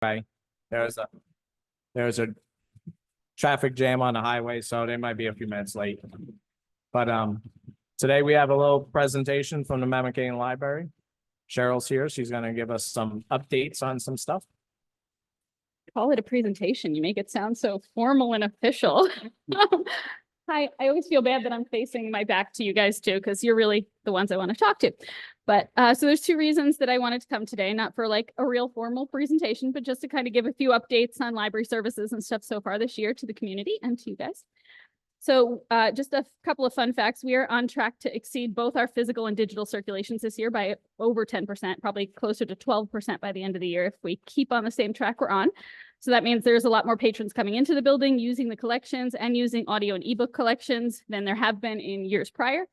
Right. There's a there's a traffic jam on the highway, so they might be a few minutes late. But today we have a little presentation from the Mamakating Library. Cheryl's here. She's going to give us some updates on some stuff. Call it a presentation. You make it sound so formal and official. Hi, I always feel bad that I'm facing my back to you guys too, because you're really the ones I want to talk to. But so there's two reasons that I wanted to come today, not for like a real formal presentation, but just to kind of give a few updates on library services and stuff so far this year to the community and to you guys. So just a couple of fun facts. We are on track to exceed both our physical and digital circulations this year by over 10%, probably closer to 12% by the end of the year if we keep on the same track we're on. So that means there's a lot more patrons coming into the building using the collections and using audio and ebook collections than there have been in years prior.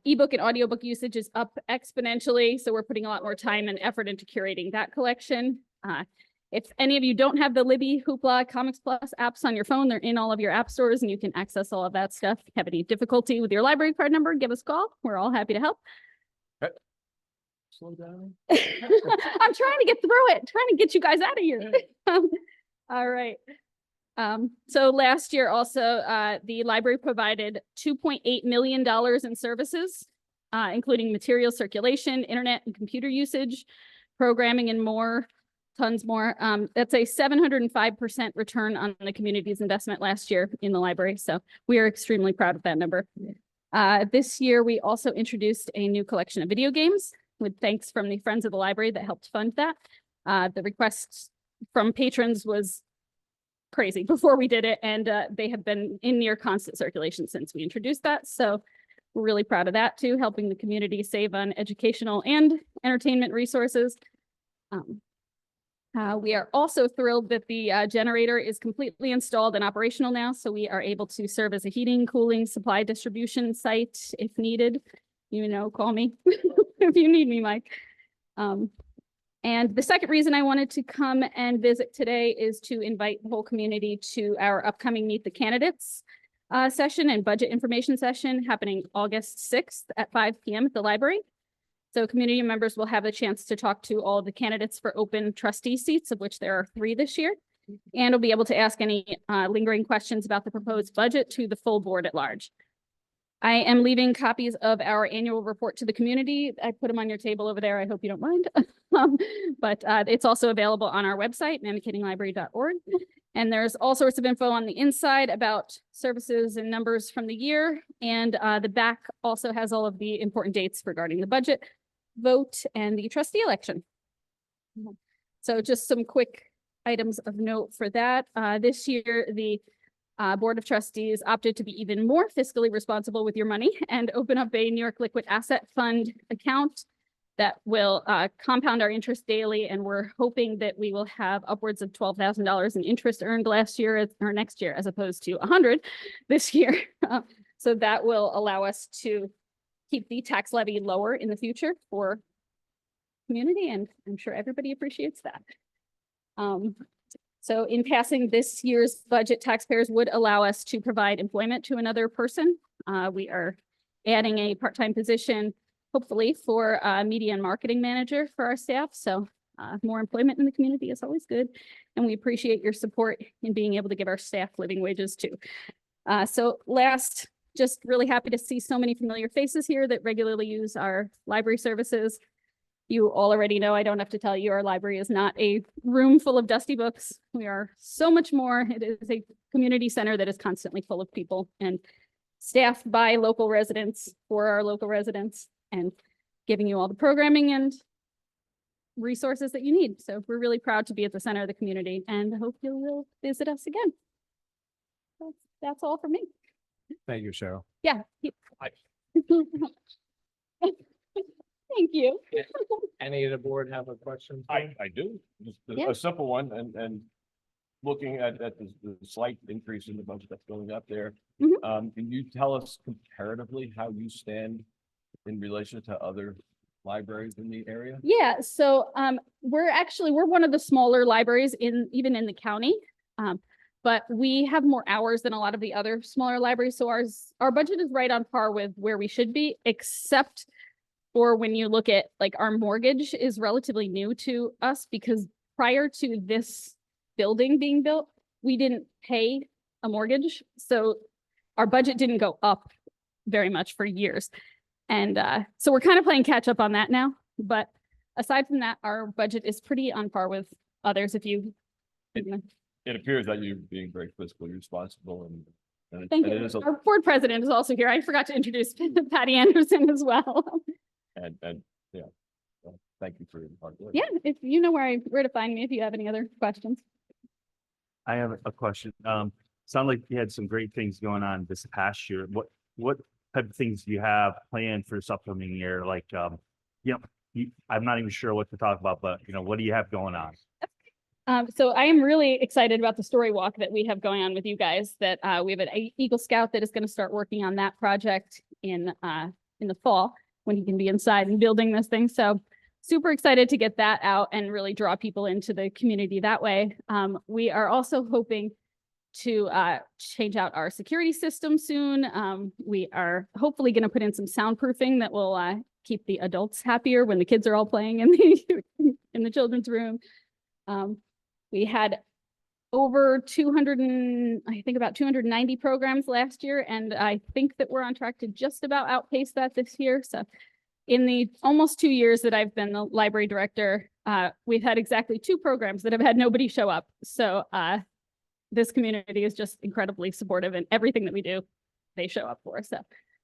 Ebook and audiobook usage is up exponentially, so we're putting a lot more time and effort into curating that collection. If any of you don't have the Libby, Hoopla, Comics Plus apps on your phone, they're in all of your app stores and you can access all of that stuff. If you have any difficulty with your library card number, give us a call. We're all happy to help. Slow down. I'm trying to get through it, trying to get you guys out of here. All right. So last year also, the library provided $2.8 million in services, including material circulation, internet and computer usage, programming, and more. Tons more. That's a 705% return on the community's investment last year in the library. So we are extremely proud of that number. This year, we also introduced a new collection of video games with thanks from the Friends of the Library that helped fund that. The request from patrons was crazy before we did it, and they have been in near constant circulation since we introduced that. So we're really proud of that too, helping the community save on educational and entertainment resources. We are also thrilled that the generator is completely installed and operational now, so we are able to serve as a heating, cooling, supply distribution site if needed. You know, call me if you need me, Mike. And the second reason I wanted to come and visit today is to invite the whole community to our upcoming Meet the Candidates session and budget information session happening August 6th at 5 p.m. at the library. So community members will have a chance to talk to all of the candidates for open trustee seats, of which there are 3 this year, and will be able to ask any lingering questions about the proposed budget to the full board at large. I am leaving copies of our annual report to the community. I put them on your table over there. I hope you don't mind. But it's also available on our website, mamakatinglibrary.org. And there's all sorts of info on the inside about services and numbers from the year. And the back also has all of the important dates regarding the budget, vote, and the trustee election. So just some quick items of note for that. This year, the Board of Trustees opted to be even more fiscally responsible with your money and open up a New York Liquid Asset Fund account that will compound our interest daily. And we're hoping that we will have upwards of $12,000 in interest earned last year or next year, as opposed to 100 this year. So that will allow us to keep the tax levy lower in the future for community. And I'm sure everybody appreciates that. So in passing this year's budget, taxpayers would allow us to provide employment to another person. We are adding a part-time position, hopefully for a media and marketing manager for our staff. So more employment in the community is always good. And we appreciate your support in being able to give our staff living wages too. So last, just really happy to see so many familiar faces here that regularly use our library services. You all already know, I don't have to tell you, our library is not a room full of dusty books. We are so much more. It is a community center that is constantly full of people and staffed by local residents for our local residents and giving you all the programming and resources that you need. So we're really proud to be at the center of the community and hope you will visit us again. That's all for me. Thank you, Cheryl. Yeah. Thank you. Any of the board have a question? I do, just Yeah. a simple one, and looking at the slight increase in the budget that's going up there. Mhm. Can you tell us comparatively how you stand in relation to other libraries in the area? Yeah, so we're one of the smaller libraries even in the county. But we have more hours than a lot of the other smaller libraries. So our budget is right on par with where we should be, except for when you look at like our mortgage is relatively new to us because prior to this building being built, we didn't pay a mortgage. So our budget didn't go up very much for years. And so we're kind of playing catch up on that now. But aside from that, our budget is pretty on par with others if you. It appears that you're being very fiscally responsible and Thank it you. is a- Our board president is also here. I forgot to introduce Patty Anderson as well. and yeah. So, thank you for your hard work. Yeah, if you know where to find me if you have any other questions. I have a question. Sound like you had some great things going on this past year. What type of things do you have planned for this upcoming year? Like, I'm not even sure what to talk about, but what do you have going on? So I am really excited about the story walk that we have going on with you guys, that we have an Eagle Scout that is going to start working on that project in the fall when he can be inside and building this thing. So super excited to get that out and really draw people into the community that way. We are also hoping to change out our security system soon. We are hopefully going to put in some soundproofing that will keep the adults happier when the kids are all playing in the children's room. We had over 290 programs last year, and I think that we're on track to just about outpace that this year. So in the almost 2 years that I've been the library director, we've had exactly 2 programs that have had nobody show up. So this community is just incredibly supportive, and everything that we do, they show up for. So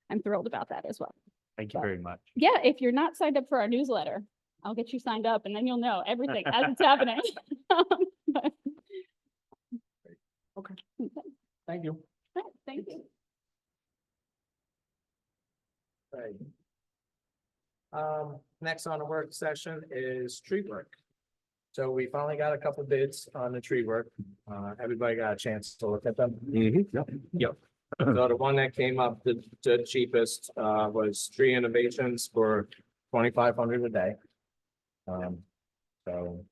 I'm thrilled about that as well. Thank you very much. Yeah, if you're not signed up for our newsletter, I'll get you signed up and then you'll know everything as it's happening. Okay. Thank you. Thank you. Right. Next on the work session is tree work. So we finally got a couple bids on the tree work. Everybody got a chance to look at them. Yep. So the one that came up the cheapest was Tree Innovations for $2,500 a day. So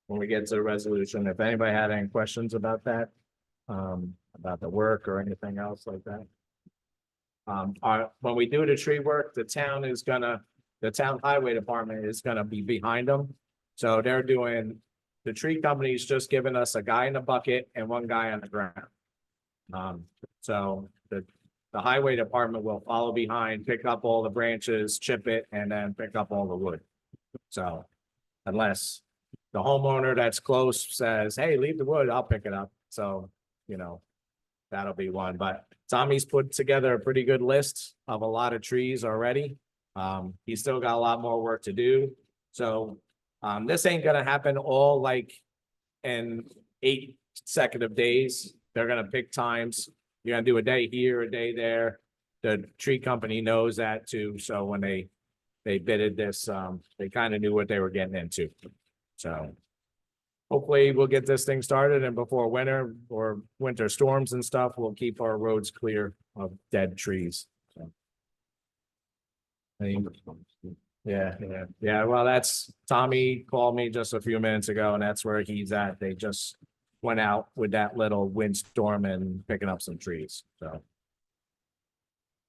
when we get to the resolution, if anybody had any questions about that, about the work or anything else like that. When we do the tree work, the town highway department is gonna be behind them. So they're doing, the tree company's just giving us a guy in a bucket and one guy on the ground. So the highway department will follow behind, pick up all the branches, chip it, and then pick up all the wood. So unless the homeowner that's close says, hey, leave the wood, I'll pick it up. So, that'll be one, but Tommy's put together a pretty good list of a lot of trees already. He's still got a lot more work to do. So, this ain't gonna happen all like in 8 consecutive days. They're gonna pick times. You're gonna do a day here, a day there. The tree company knows that too. So when they bidded this, they kind of knew what they were getting into. So hopefully we'll get this thing started, and before winter or winter storms and stuff, we'll keep our roads clear of dead trees. So. Yeah. Well, Tommy called me just a few minutes ago, and that's where he's at. They just went out with that little windstorm and picking up some trees. So.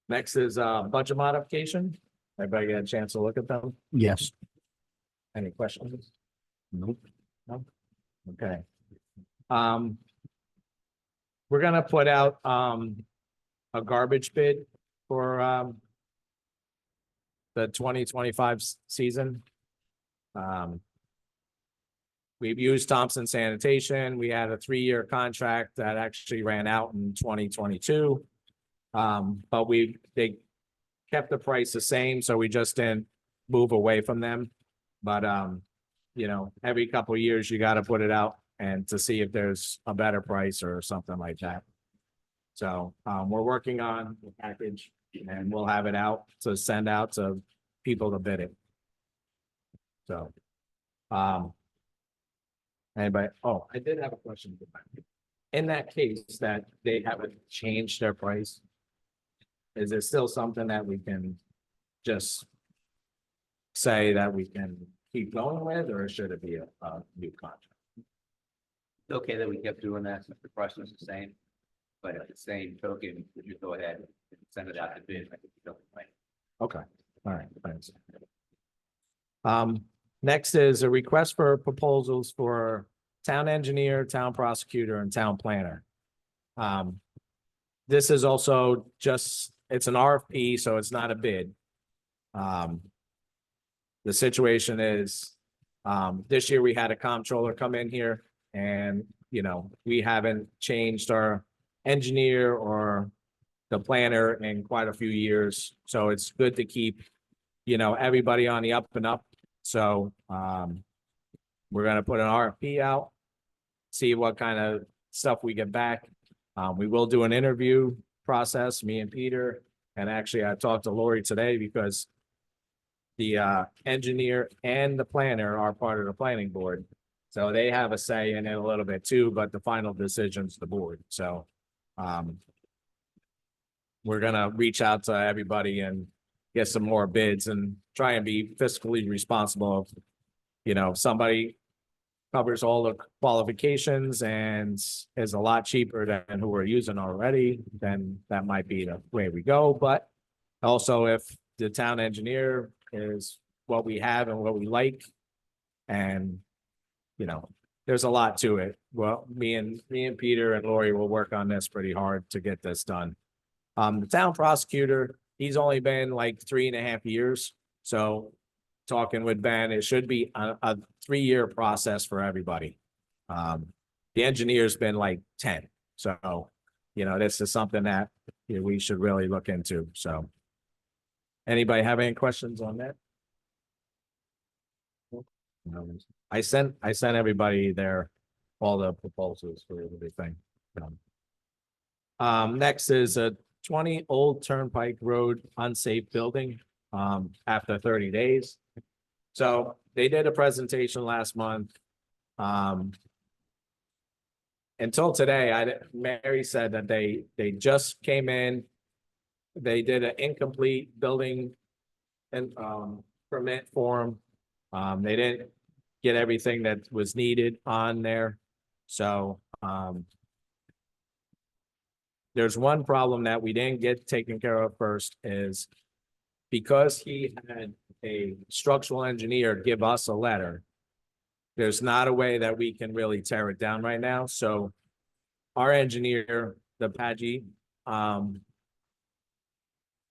Next is budget modification. Everybody get a chance to look at them? Yes. Any questions? Nope. No? Okay. We're gonna put out a garbage bid for the 2025 season. We've used Thompson Sanitation. We had a 3-year contract that actually ran out in 2022. But they kept the price the same, so we just didn't move away from them. But every couple of years you got to put it out and to see if there's a better price or something like that. So we're working on the package, and we'll have it out to send out to people to bid it. So anybody? Oh, I did have a question. In that case that they haven't changed their price, is it still something that we can just say that we can keep going with, or should it be a new contract? It's okay that we kept doing that since the price was the same. But at the same token, would you go ahead and send it out to bid? I think you don't complain. Okay, all right, thanks. Next is a request for proposals for town engineer, town prosecutor, and town planner. This is also just, it's an RFP, so it's not a bid. The situation is, this year we had a comptroller come in here and, we haven't changed our engineer or the planner in quite a few years. So it's good to keep, everybody on the up and up. So, we're gonna put an RFP out, see what kind of stuff we get back. We will do an interview process, me and Peter, and actually I talked to Lori today because the engineer and the planner are part of the planning board. So they have a say in it a little bit too, but the final decision's the board. So we're gonna reach out to everybody and get some more bids and try and be fiscally responsible. If somebody covers all the qualifications and is a lot cheaper than who we're using already, then that might be the way we go. But also if the town engineer is what we have and what we like, and, there's a lot to it. Well, me and Peter and Lori will work on this pretty hard to get this done. The town prosecutor, he's only been like 3.5 years. So talking with Ben, it should be a 3-year process for everybody. The engineer's been like 10. So, this is something that we should really look into. So anybody have any questions on that? I sent everybody all the proposals for everything. Next is a 20 Old Turnpike Road unsafe building, after 30 days. So they did a presentation last month. Until today, Mary said that they just came in. They did an incomplete building and permit form. They didn't get everything that was needed on there. So there's one problem that we didn't get taken care of first is because he had a structural engineer give us a letter. There's not a way that we can really tear it down right now. So our engineer, the Paggi,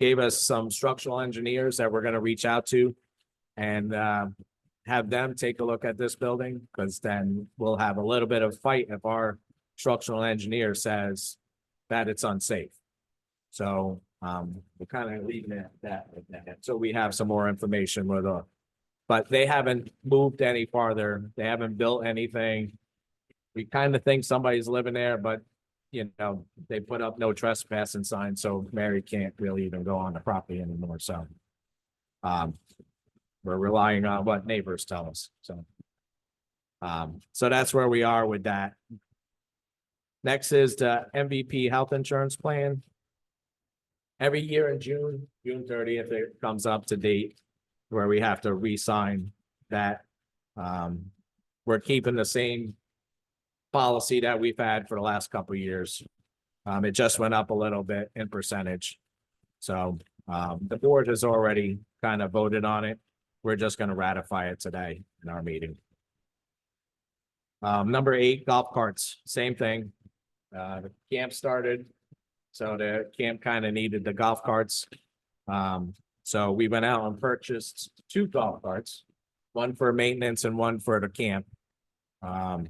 gave us some structural engineers that we're gonna reach out to and have them take a look at this building, because then we'll have a little bit of fight if our structural engineer says that it's unsafe. So we're kind of leaving it at that. So we have some more information with but they haven't moved any farther. They haven't built anything. We kind of think somebody's living there, but they put up no trespassing sign, so Mary can't really even go on the property anymore. So we're relying on what neighbors tell us. So so that's where we are with that. Next is the MVP health insurance plan. Every year in June 30th, it comes up to date where we have to re-sign that. We're keeping the same policy that we've had for the last couple of years. It just went up a little bit in percentage. So the board has already kind of voted on it. We're just going to ratify it today in our meeting. Number 8, golf carts, same thing. The camp started, so the camp kind of needed the golf carts. So we went out and purchased 2 golf carts, one for maintenance and one for the camp. And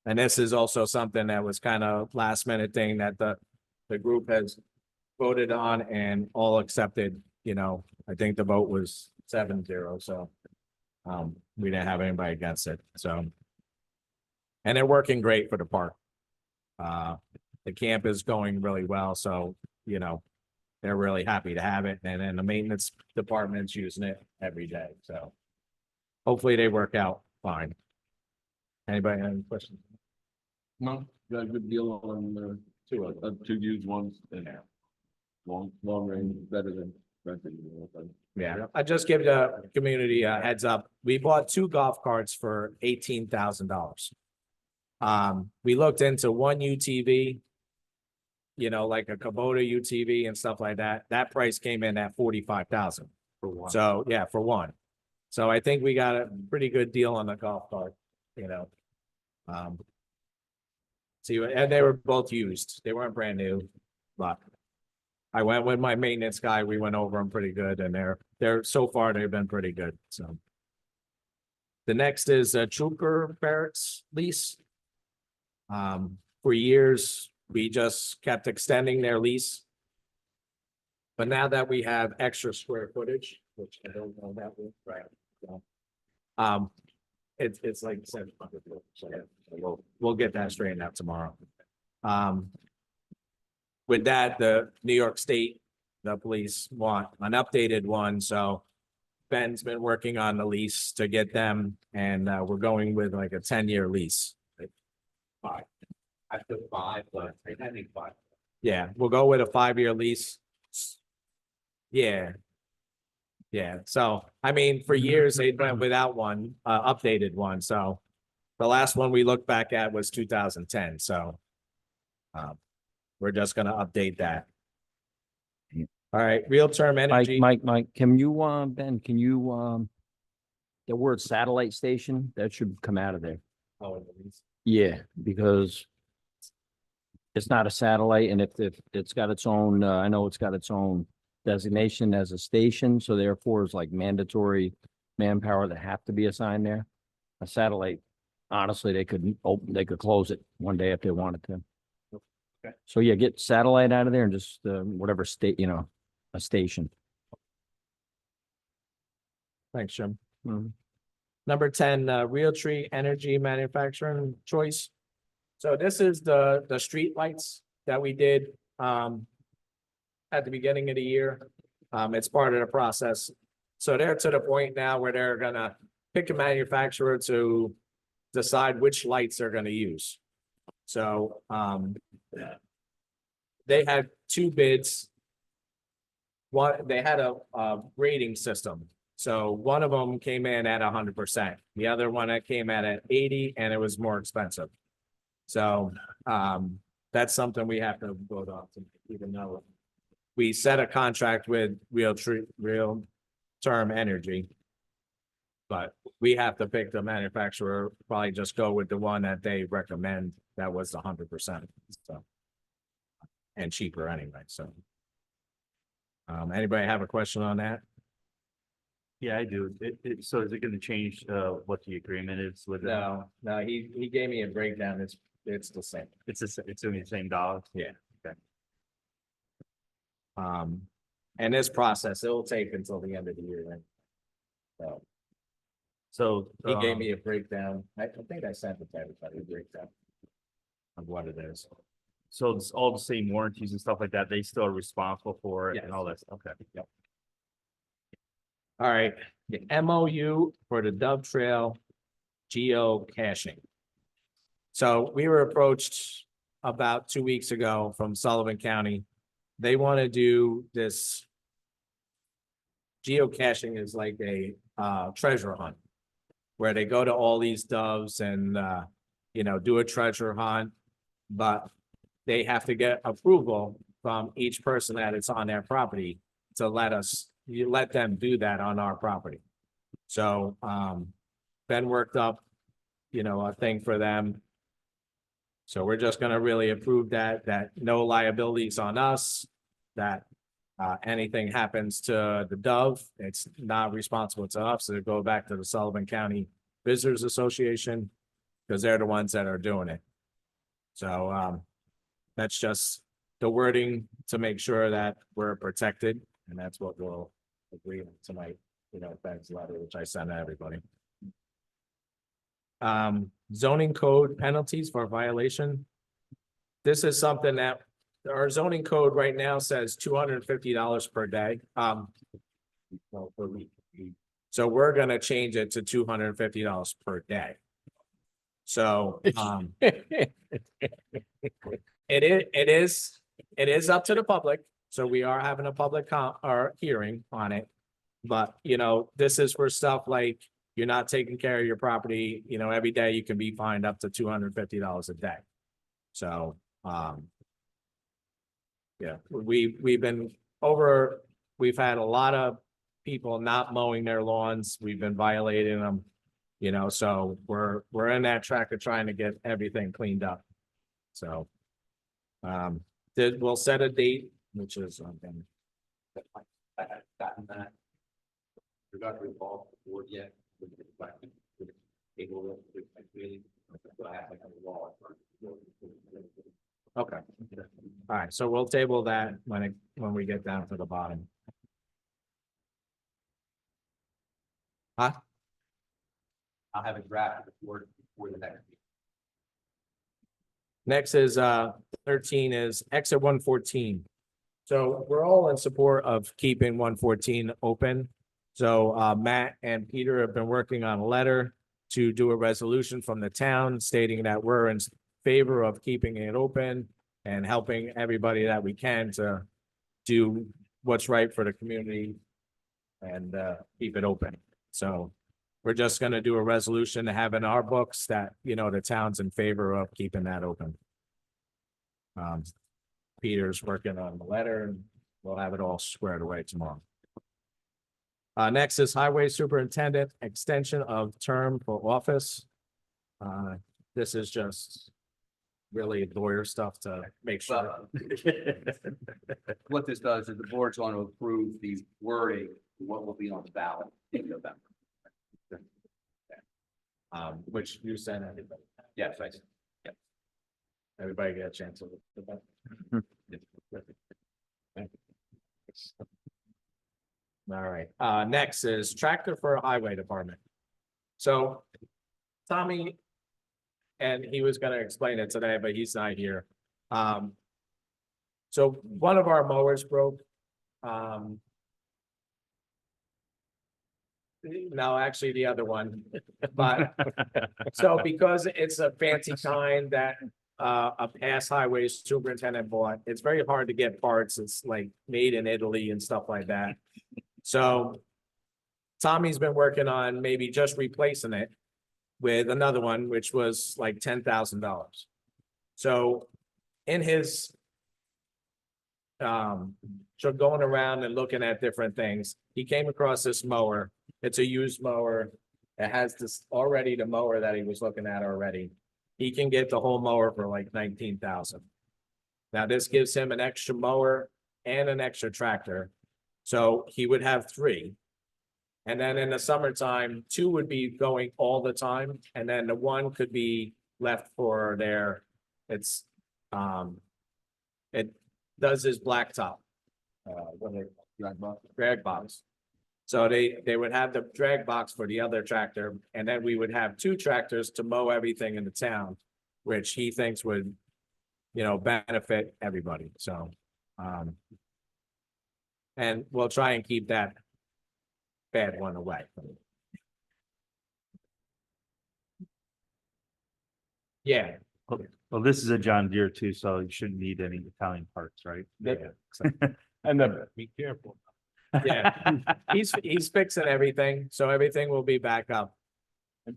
this is also something that was kind of last minute thing that the group has voted on and all accepted. I think the vote was 7-0, so we didn't have anybody against it. So, and they're working great for the park. The camp is going really well, so they're really happy to have it, and then the maintenance department's using it every day. So hopefully they work out fine. Anybody have any questions? No, got a good deal on two used ones and long range better than renting. Yeah, I just give the community a heads up. We bought 2 golf carts for $18,000. We looked into one UTV, like a Kubota UTV and stuff like that. That price came in at $45,000. For one. So yeah, for one. So I think we got a pretty good deal on the golf cart, you know. See, and they were both used. They weren't brand new, but I went with my maintenance guy. We went over them pretty good and they're so far they've been pretty good, so. The next is a Trooper Barracks lease. For years, we just kept extending their lease. But now that we have extra square footage, which I don't know that will, right? So, it's like 700. So we'll get that straightened out tomorrow. With that, the New York State, the police want an updated one, so Ben's been working on the lease to get them, and we're going with like a 10-year lease. I put 5, but I think 5. Yeah, we'll go with a 5-year lease. Yeah. Yeah, so, I mean, for years, they went without one, updated one, so the last one we looked back at was 2010, so we're just gonna update that. All right, real-term energy. Mike, can you, Ben, can you, the word satellite station, that should come out of there. Oh, in the lease. Yeah, because it's not a satellite, and if it's got its own, I know it's got its own designation as a station, so therefore it's like mandatory manpower that have to be assigned there. A satellite, honestly, they could close it one day if they wanted to. Okay. So yeah, get satellite out of there and just, whatever state, a station. Thanks, Jim. Mhm. Number 10, Realtree Energy Manufacturing Choice. So this is the street lights that we did at the beginning of the year. It's part of the process. So they're to the point now where they're gonna pick a manufacturer to decide which lights they're gonna use. So they had 2 bids. One, they had a rating system. So one of them came in at 100%. The other one that came in at 80, and it was more expensive. So that's something we have to vote on, even though we set a contract with Real Term Energy. But we have to pick the manufacturer, probably just go with the one that they recommend that was 100%. So. And cheaper anyway, so. Anybody have a question on that? Yeah, I do. So is it gonna change, what the agreement is with? No, he gave me a breakdown. It's the same. It's gonna be the same dollars? And this process, it'll take until the end of the year, right? So So. he gave me a breakdown. I think I sent it to everybody, a breakdown of what it is. So it's all the same warranties and stuff like that, they still are responsible for it and all that, okay. Yep. All right, the MOU for the Dove Trail geocaching. So we were approached about 2 weeks ago from Sullivan County. They want to do this. Geocaching is like a treasure hunt, where they go to all these doves and do a treasure hunt, but they have to get approval from each person that it's on their property to let them do that on our property. So Ben worked up, a thing for them. So we're just gonna really approve that no liabilities on us, that anything happens to the dove, it's not responsible to us. So go back to the Sullivan County Visitors Association, because they're the ones that are doing it. So that's just the wording to make sure that we're protected, and that's what we'll agree on tonight, Ben's letter, which I sent to everybody. Zoning code penalties for violation. This is something that our zoning code right now says $250 per day, per week. So we're gonna change it to $250 per day. So, it is up to the public, so we are having a public hearing on it. But, this is for stuff like you're not taking care of your property, every day you can be fined up to $250 a day. So, yeah, we've had a lot of people not mowing their lawns. We've been violating them. You know, so we're in that track of trying to get everything cleaned up. So. We'll set a date, which is, I haven't gotten that. Forgot to involve the board yet. Table it, really. So I have like a law. okay. All right, so we'll table that when we get down to the bottom. Huh? I'll have it drafted before the next meeting. Next is 13 is exit 114. So we're all in support of keeping 114 open. So Matt and Peter have been working on a letter to do a resolution from the town stating that we're in favor of keeping it open and helping everybody that we can to do what's right for the community and keep it open. So we're just gonna do a resolution to have in our books that, you know, the town's in favor of keeping that open. Peter's working on the letter and we'll have it all squared away tomorrow. Next is Highway Superintendent Extension of Term for Office. This is just really lawyer stuff to make sure. What this does is the board's going to approve the wording, what will be on the ballot in November. Which you sent everybody. Yes, Everybody get a chance to look at that. All right, next is tractor for highway department. So Tommy, and he was gonna explain it today, but he's not here. So one of our mowers broke. No, actually the other one, but so because it's a fancy kind that a past highway superintendent bought, it's very hard to get parts. It's like made in Italy and stuff like that. So Tommy's been working on maybe just replacing it with another one, which was like $10,000. So in his so going around and looking at different things, he came across this mower. It's a used mower. It has this already the mower that he was looking at already. He can get the whole mower for like 19,000. Now this gives him an extra mower and an extra tractor. So he would have 3. And then in the summertime, 2 would be going all the time. And then the 1 could be left for their, it does his blacktop. Drag box. So they would have the drag box for the other tractor, and then we would have 2 tractors to mow everything in the town, which he thinks would, you know, benefit everybody, so. And we'll try and keep that bad one away. Yeah. Well, this is a John Deere too, so you shouldn't need any Italian parts, right? And then be careful. Yeah, he's fixing everything, so everything will be back up.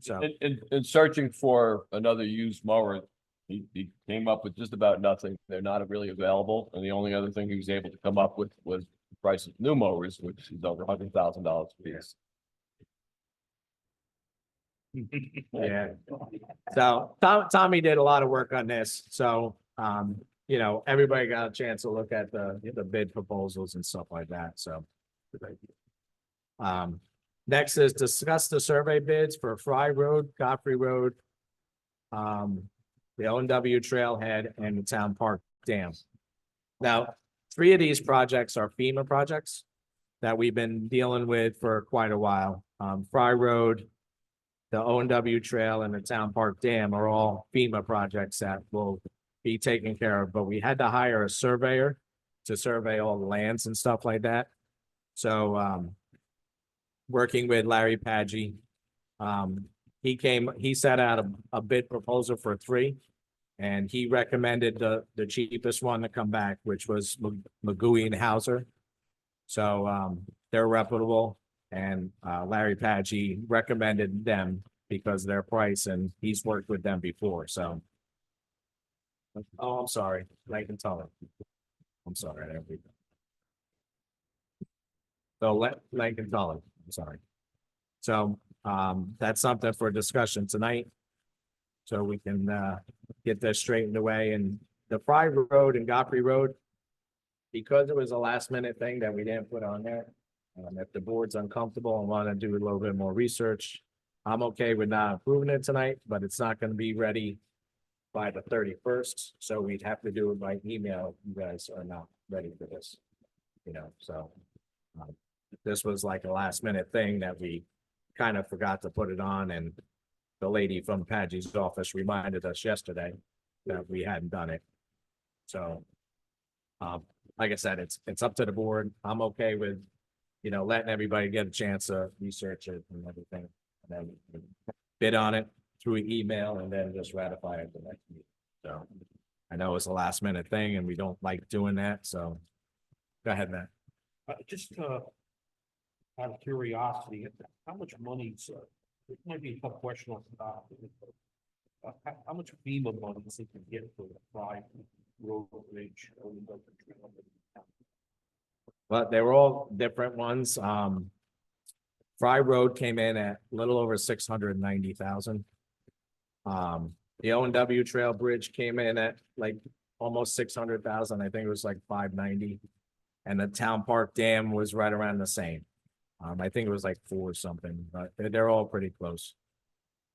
So, In searching for another used mower, he came up with just about nothing. They're not really available. And the only other thing he was able to come up with was the price of new mowers, which is over $100,000 a piece. yeah. So Tommy did a lot of work on this, so, you know, everybody got a chance to look at the bid proposals and stuff like that, so. Next is discuss the survey bids for Fry Road, Godfrey Road, the O&W Trailhead and the Town Park Dam. Now, 3 of these projects are FEMA projects that we've been dealing with for quite a while. Fry Road, the O&W Trail and the Town Park Dam are all FEMA projects that will be taken care of, but we had to hire a surveyor to survey all the lands and stuff like that. So, working with Larry Paggi, he set out a bid proposal for 3. And he recommended the cheapest one to come back, which was McGuey and Hauser. So, they're reputable, and Larry Paggi recommended them because of their price, and he's worked with them before, so. Oh, I'm sorry, Layton Tully. I'm sorry, there we go. So Lincoln Tully, I'm sorry. So, that's something for discussion tonight. So we can, get this straightened away and the Fry Road and Godfrey Road. Because it was a last minute thing that we didn't put on there. If the board's uncomfortable and want to do a little bit more research, I'm okay with not approving it tonight, but it's not going to be ready by the 31st, so we'd have to do it by email. You guys are not ready for this, so. This was like a last minute thing that we kind of forgot to put it on, and the lady from Padgy's office reminded us yesterday that we hadn't done it. So, like I said, it's up to the board. I'm okay with, letting everybody get a chance to research it and everything. And then we can bid on it through email and then just ratify it the next meeting. So I know it's a last minute thing and we don't like doing that, so go ahead, Matt. Just out of curiosity, how much money's, it might be a tough question on how much FEMA money does it get for the Fry Road Bridge? But they were all different ones. Fry Road came in at a little over 690,000. The O and W Trail Bridge came in at like almost 600,000. I think it was like 590. And the Town Park Dam was right around the same. I think it was like 4 something, but they're all pretty close.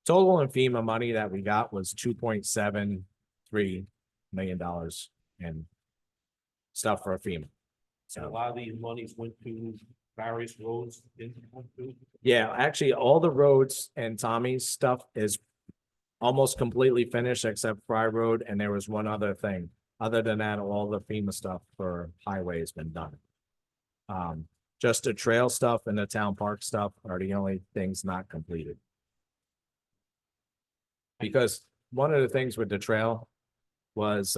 Total in FEMA money that we got was $2.73 million in stuff for FEMA. And a So, lot of these monies went to various roads in the country. yeah, actually, all the roads and Tommy's stuff is almost completely finished except Fry Road, and there was one other thing. Other than that, all the FEMA stuff for highway has been done. Just the trail stuff and the town park stuff are the only things not completed. Because one of the things with the trail was,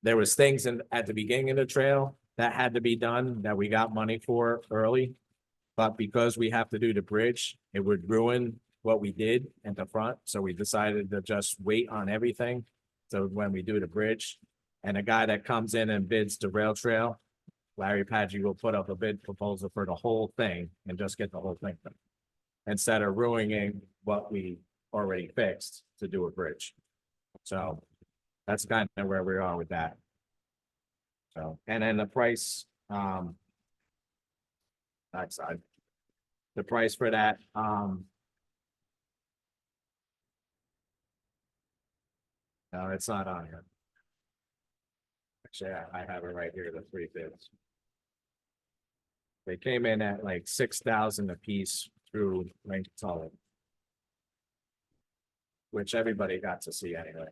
there was things at the beginning of the trail that had to be done that we got money for early. But because we have to do the bridge, it would ruin what we did at the front, so we decided to just wait on everything. So when we do the bridge, and a guy that comes in and bids the rail trail, Larry Padgy will put up a bid proposal for the whole thing and just get the whole thing done. Instead of ruining what we already fixed to do a bridge. So that's kind of where we are with that. So, and then the price, backside. The price for that, no, it's not on here. Actually, I have it right here, the 3 bids. They came in at like 6,000 a piece through Lincoln Tully. Which everybody got to see anyway.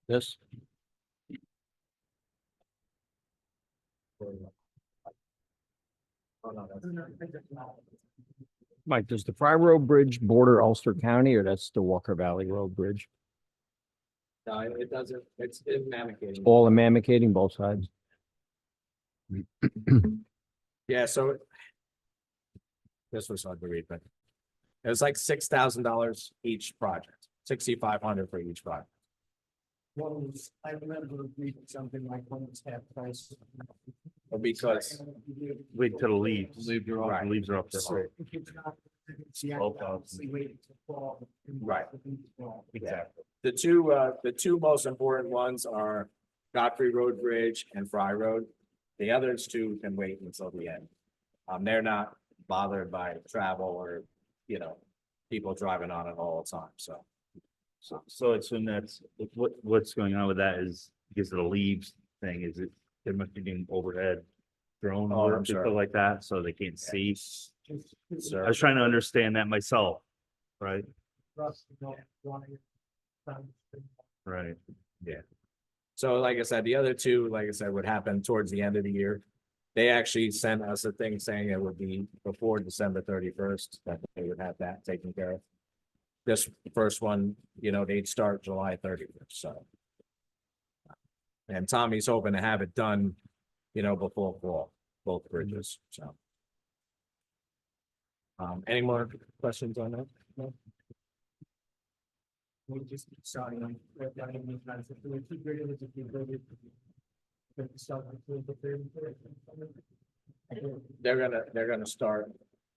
This, Oh, no, that's- Mike, does the Fry Road Bridge border Ulster County or that's the Walker Valley Road Bridge? No, it doesn't, it's in Mammoth. All in Mammoth, both sides? Yeah, so. This was hard to read, but. It was like $6,000 each project, 6,500 for each project. I remember reading something like one was half price. But because, Wait till the leaves. Leave your Right. The leaves are up there. So if it's not, it's the Both actual, of them. we wait to fall. Right. Fall. exactly, the two most important ones are Godfrey Road Bridge and Fry Road. The others two can wait until the end. They're not bothered by travel or, people driving on it all the time, so. So it's when that's, what's going on with that is because of the leaves thing, is it, they must be doing overhead drone Oh, I'm work and sure. stuff like that, so they can't see. Sir. I was trying to understand that myself, right? Right. So like I said, the other two, like I said, would happen towards the end of the year. They actually sent us a thing saying it would be before December 31st, that they would have that taken care of. This first one, they'd start July 31st, so. And Tommy's hoping to have it done, before fall, both bridges, so. Any more questions on that? No? We just starting on. They're gonna start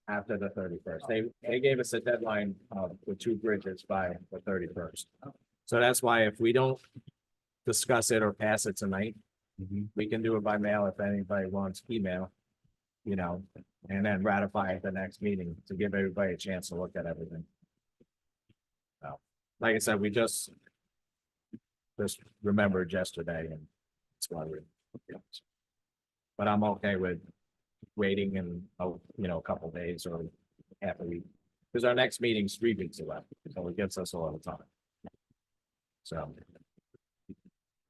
after the 31st. They gave us a deadline with two bridges by the 31st. So that's why if we don't discuss it or pass it tonight, we can do it by mail if anybody wants email. You know, and then ratify at the next meeting to give everybody a chance to look at everything. So, like I said, we just remembered yesterday and that's why we're. But I'm okay with waiting and, a couple days or half a week. Because our next meeting's 3 weeks away, so it gives us a lot of time. So.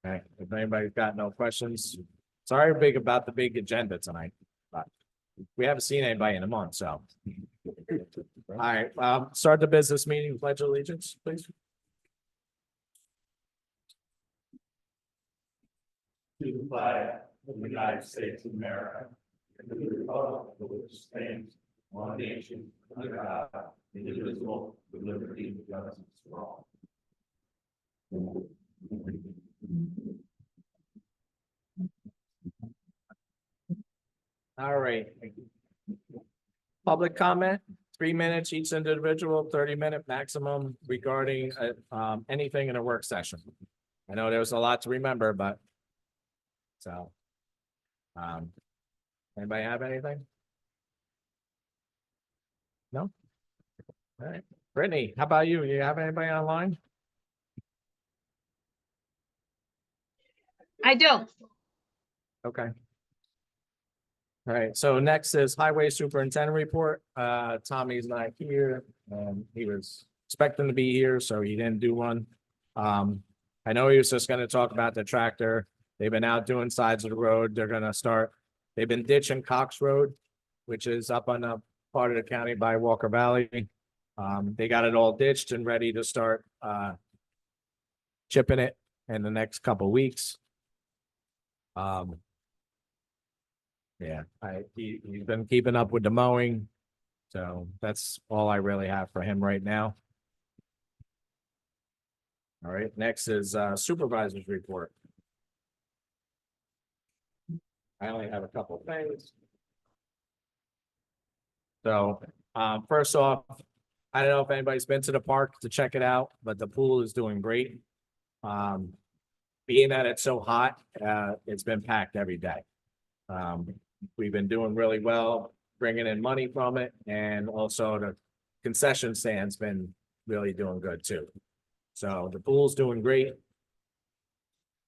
Okay, if anybody's got no questions, sorry big about the big agenda tonight, but we haven't seen anybody in a month, so. All right, start the business meeting, pledge allegiance, please. To the flag of the United States of America, and to the republic for which stands one nation under God, indivisible, with liberty and justice for all. All right. Public comment, 3 minutes each individual, 30-minute maximum regarding anything in a work session. I know there's a lot to remember, but. So. Anybody have anything? No? All right, Brittany, how about you? You have anybody online? I don't. Okay. All right, so next is Highway Superintendent Report. Tommy's not here. He was expecting to be here, so he didn't do one. I know he was just gonna talk about the tractor. They've been out doing sides of the road. They're gonna start, they've been ditching Cox Road, which is up on the part of the county by Walker Valley. They got it all ditched and ready to start chipping it in the next couple weeks. Yeah, he's been keeping up with the mowing. So that's all I really have for him right now. All right, next is supervisor's report. I only have a couple of things. So, first off, I don't know if anybody's been to the park to check it out, but the pool is doing great. Being that it's so hot, it's been packed every day. We've been doing really well, bringing in money from it, and also the concession stand's been really doing good too. So the pool's doing great.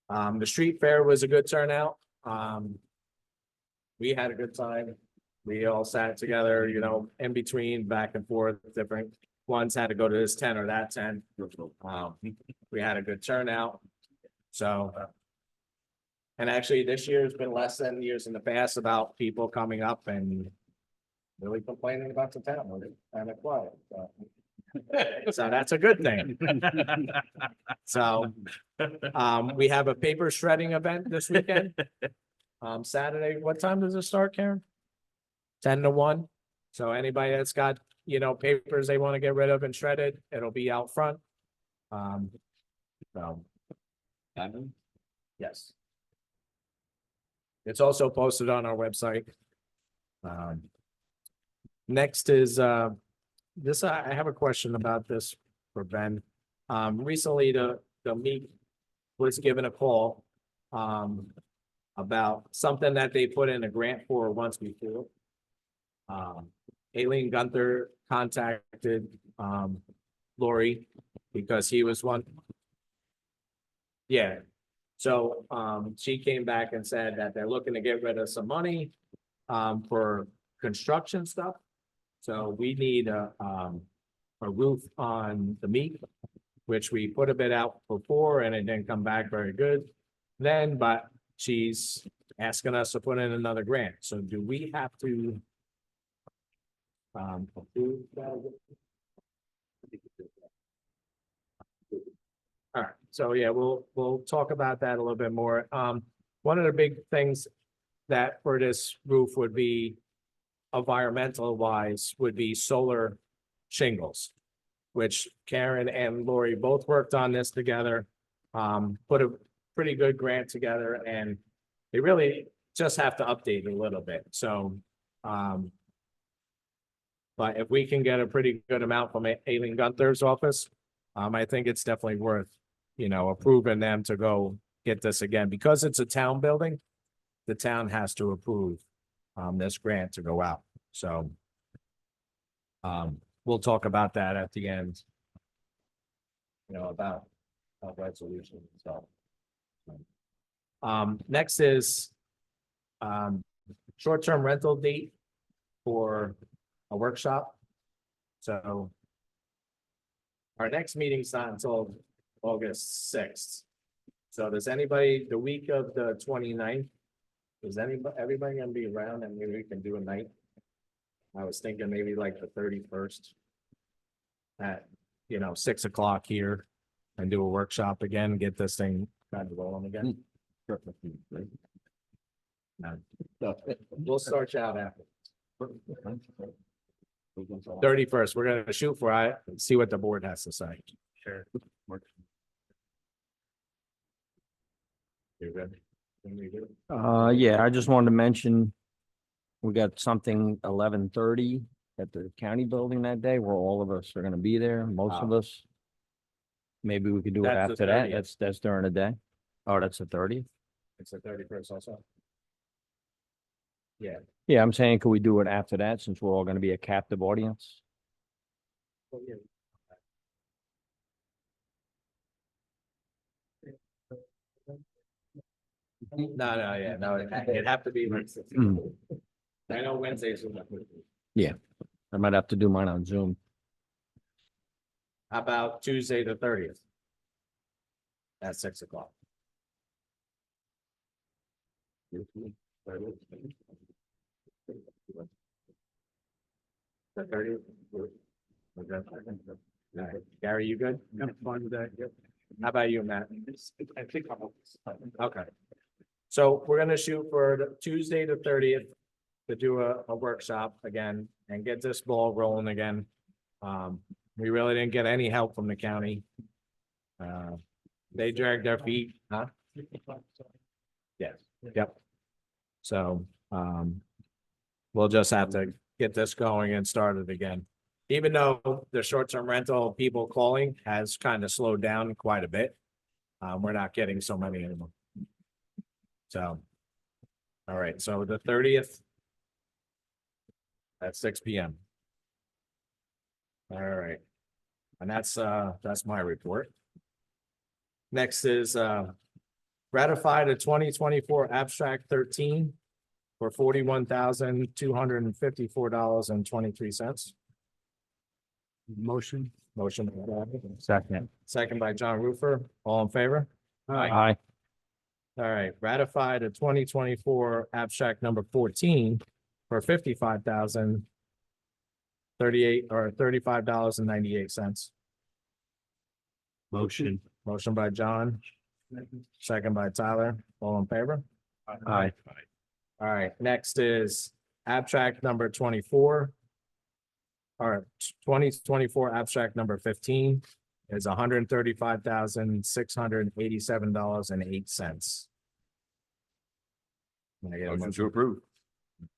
The street fair was a good turnout. We had a good time. We all sat together, in between, back and forth, different ones had to go to this tent or that tent. We had a good turnout. So. And actually, this year has been less than years in the past about people coming up and really complaining about the town. We're kind of quiet. So that's a good thing. So, we have a paper shredding event this weekend. Saturday, what time does it start, Karen? 10 to 1. So anybody that's got, papers they want to get rid of and shredded, it'll be out front. So. Yes. It's also posted on our website. Next is, this, I have a question about this for Ben. Recently, the meet was given a call, about something that they put in a grant for once before. Aileen Gunther contacted, Lori because he was one. Yeah. So, she came back and said that they're looking to get rid of some money, for construction stuff. So we need a roof on the meet, which we put a bid out before and it didn't come back very good then, but she's asking us to put in another grant. So do we have to approve that? All right, so yeah, we'll talk about that a little bit more. One of the big things that for this roof would be environmental wise would be solar shingles. which Karen and Lori both worked on this together. Put a pretty good grant together and they really just have to update it a little bit, so, but if we can get a pretty good amount from Aileen Gunther's office, I think it's definitely worth, approving them to go get this again, because it's a town building. The town has to approve, this grant to go out, so. We'll talk about that at the end. About resolution and stuff. Next is, short-term rental date for a workshop. So our next meeting's not until August 6th. So does anybody, the week of the 29th, is everybody gonna be around and maybe we can do a night? I was thinking maybe like the 31st. At, 6 o'clock here and do a workshop again, get this thing kind of rolling again. No. We'll start you out after. 31st, we're gonna shoot for it, see what the board has to say. Sure. You're good? You good? Yeah, I just wanted to mention, we got something 11:30 at the county building that day, where all of us are gonna be there, most of us. Maybe we could do it That's the after that. 30th. That's during the day. Oh, that's the 30th? It's the 31st also. Yeah. Yeah, I'm saying, could we do it after that, since we're all gonna be a captive audience? No, yeah, no, it'd have to be like. Hmm. I know Wednesdays. I might have to do mine on Zoom. How about Tuesday the 30th? At 6 o'clock. The 30th? Gary, you good? I'm fine with that. Yep. How about you, Matt? I think I'm. Okay. So we're gonna shoot for Tuesday the 30th to do a workshop again and get this ball rolling again. We really didn't get any help from the county. They dragged their feet, huh? Yes, yep. So, we'll just have to get this going and started again. Even though the short-term rental people calling has kind of slowed down quite a bit. We're not getting so many anymore. So. All right, so the 30th. At 6 p.m. All right. And that's my report. Next is, ratify the 2024 abstract 13 for $41,254.23. Motion. Motion. by Gavin, Second. Second by John Roofer. All in favor? Aye. All right, ratify the 2024 abstract number 14 for $35,038 Motion. Motion by John, second by Tyler. All in favor? Aye. All right, next is abstract number 24. Or 2024 abstract number 15 is $135,687.08. Motion to approve.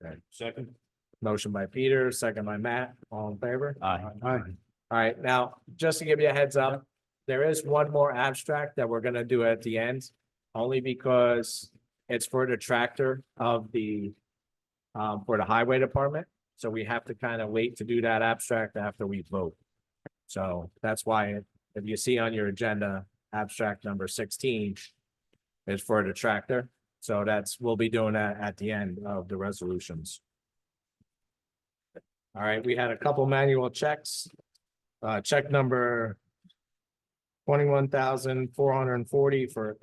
Okay. Second. Motion by Peter, second by Matt, all in favor? Aye. All right, now, just to give you a heads up, there is one more abstract that we're gonna do at the end, only because it's for the tractor of the for the highway department, so we have to kind of wait to do that abstract after we vote. So that's why if you see on your agenda, abstract number 16 is for the tractor, so we'll be doing that at the end of the resolutions. All right, we had a couple manual checks. Check number 21,440 for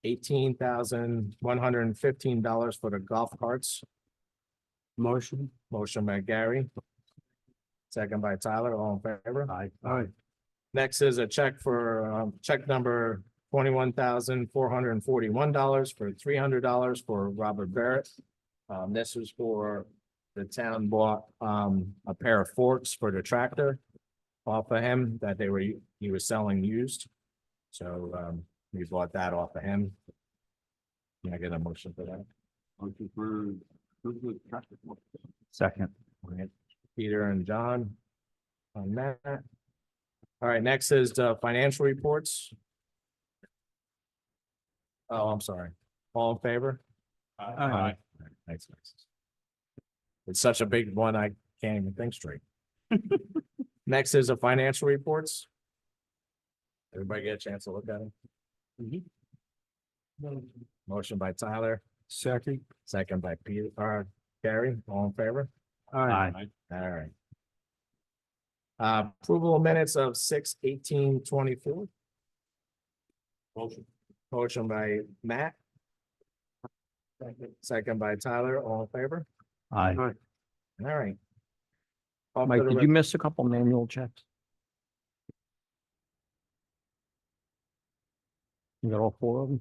$18,115 for the golf carts. Motion by Gary. Second by Tyler, all in favor? Aye. Next is a check for, check number $21,441 for $300 for Robert Barrett. This was for the town bought, a pair of forks for the tractor. off of him that he was selling used. So, we bought that off of him. Can I get a motion for that? Motion for, the traffic. Second. All right, Peter and John on that. All right, next is the financial reports. Oh, I'm sorry. All in favor? Aye. Thanks. It's such a big one, I can't even think straight. Next is the financial reports. Everybody get a chance to look at them? Motion by Tyler, Second. second by Peter, Gary, all in favor? Aye. All right. Approval of minutes of 6/18/24. Motion. Motion by Matt. Second by Tyler, all in favor? Aye. All right. Off to Mike, the did you miss a couple manual checks? You got all four of them?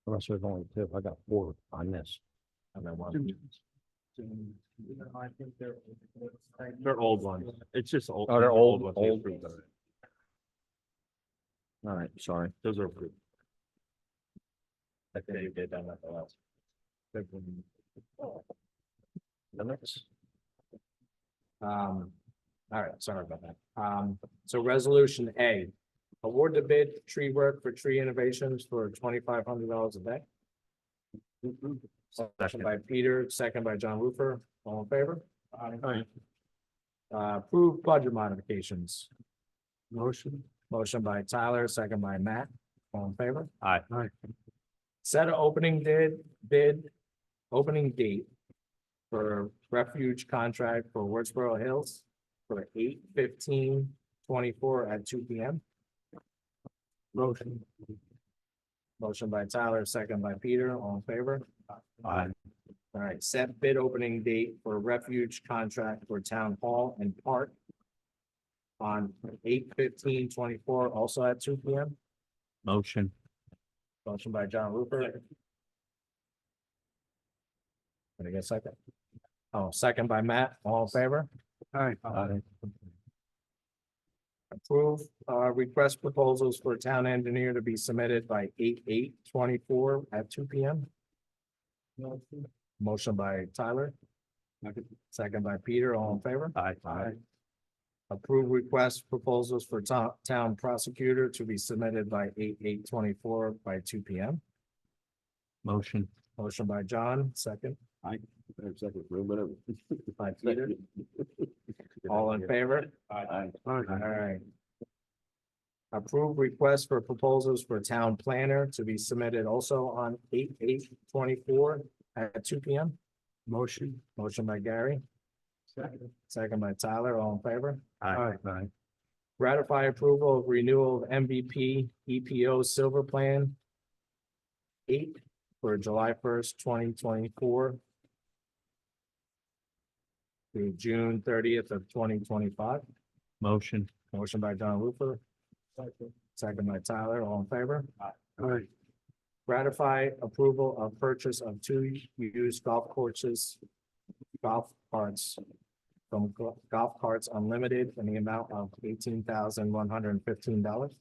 Unless there's only two, I got four on this. And then one. They're old ones. It's just old. Oh, they're the old, ones we old. approved already. All right, sorry. Those are approved. I think you did that at the last. Minutes? All right, sorry about that. So resolution A, award the bid tree work for tree innovations for $2,500 a day. Motion by Peter, second by John Roofer, all in favor? Approve budget modifications. Motion by Tyler, second by Matt, all in favor? Aye. Set an opening opening date for refuge contract for Woodsboro Hills for 8/15/24 at 2 P.M. Motion by Tyler, second by Peter, all in favor? Aye. All right, set bid opening date for refuge contract for Town Hall and Park on 8/15/24, also at 2 P.M. Motion. Motion by John Rupert. Can I get a second? Oh, second by Matt, all in favor? Aye. Approve, request proposals for town engineer to be submitted by 8/8/24 at 2 P.M. Motion by Tyler. Second by Peter, all in favor? Aye. Approve request proposals for town prosecutor to be submitted by 8/8/24 by 2 P.M. Motion. Motion by John, second by Peter. All in favor? Aye. All right. Approve request for proposals for town planner to be submitted also on 8/8/24 at 2 P.M. Motion by Gary. Second by Tyler, all in favor? Aye. Ratify approval of renewal of MVP EPO Silver Plan 8 for July 1st, 2024 through June 30th of 2025. Motion. Motion by John Rupert. Second by Tyler, all in favor? Ratify approval of purchase of 2 used golf carts from Golf Carts Unlimited in the amount of $18,115.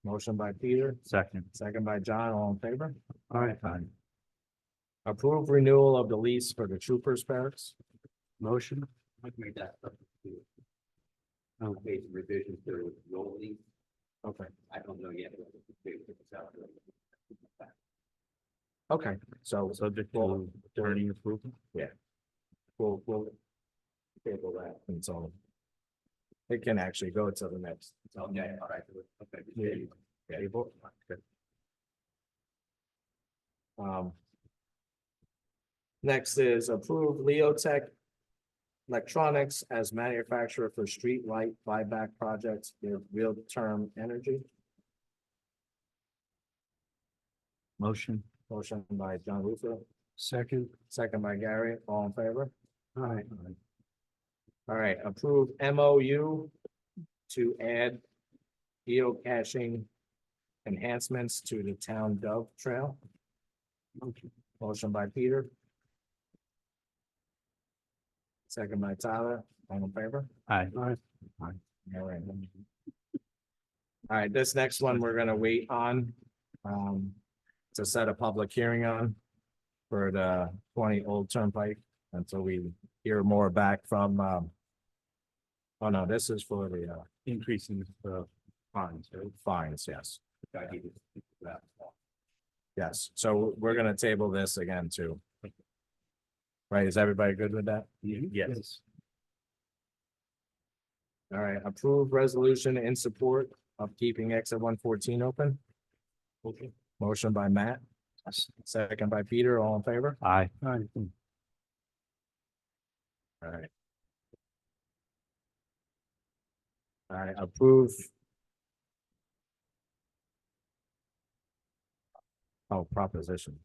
Motion by Peter, Second. second by John, all in favor? Aye. Approve renewal of the lease for the Troopers Barracks. Motion. I can make that. Made some revisions to the old lease. Okay. I don't know yet. But we'll figure this out. Okay, so Subject to attorney approval. we'll table that and so it can actually go to the next. Okay, all right. Okay. Table. Okay. Next is approve Leotech Electronics as manufacturer for street light buyback projects with real-term energy. Motion. Motion by John Ruther, Second. second by Gary, all in favor? Aye. All right, approve MOU to add geocaching enhancements to the town Dove Trail. Motion by Peter. Second by Tyler, all in favor? Aye. All right. All right, this next one, we're gonna wait on, to set a public hearing on for the 20 Old Turnpike until we hear more back from, oh no, this is for the, Increasing the fines, right? fines, yes. Yes, so we're gonna table this again too. Right, is everybody good with that? Yes. All right, approve resolution in support of keeping exit 114 open. Motion by Matt. Second by Peter, all in favor? Aye. All right. All right, approve. Oh, proposition.